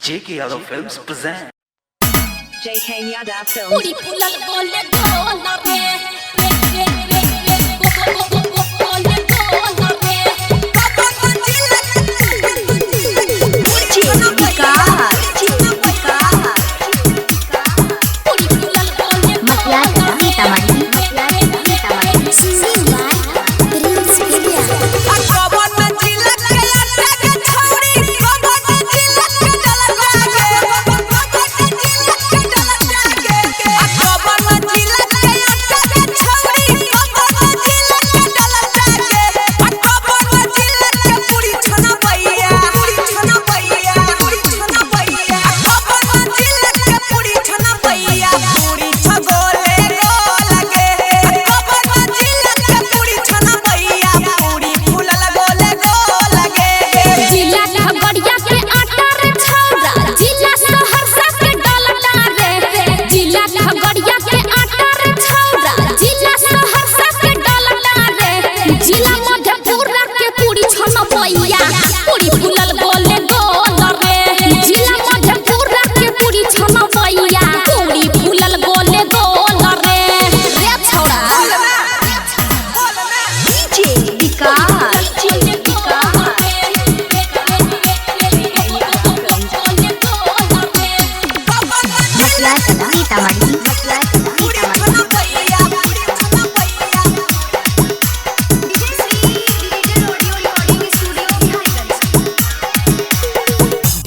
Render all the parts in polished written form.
JK Yadav Films present JK Yadav Films. Puri Chhau Gole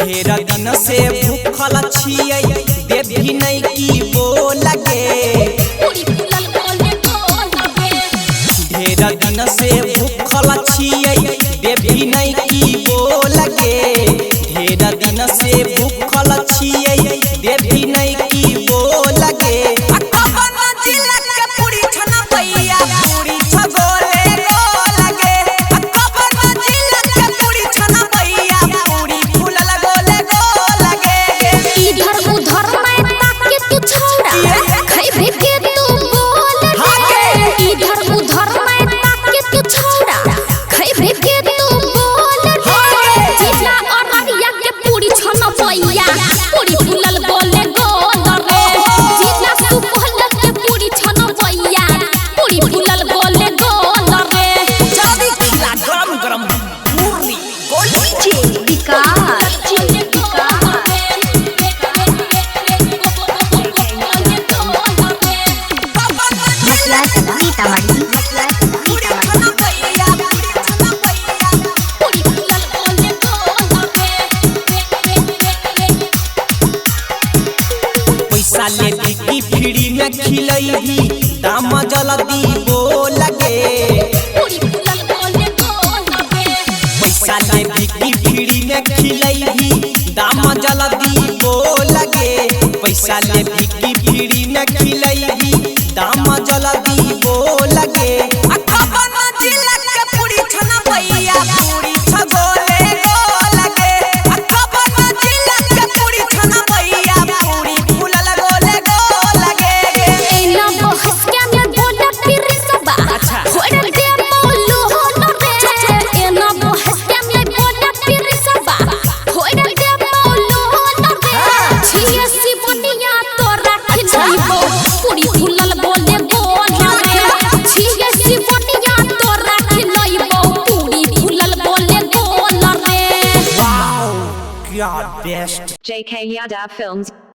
ढेर दिन से भूखल छियै देवी नहीं की बोलगे ढेर दिन से भूखल छियै देवी नहीं की बोलगे ढेर दिन से भूखल छियै देवी नहीं की बोलगे साले की फ्री में खिलई भी दाम जल्दी बोलगे पैसा ले की फ्री में खिलई भी दाम जल्दी बोलगे पैसा ले की फ्री में खिलई भी दाम जल्दी बोलगे JK Yadav Films.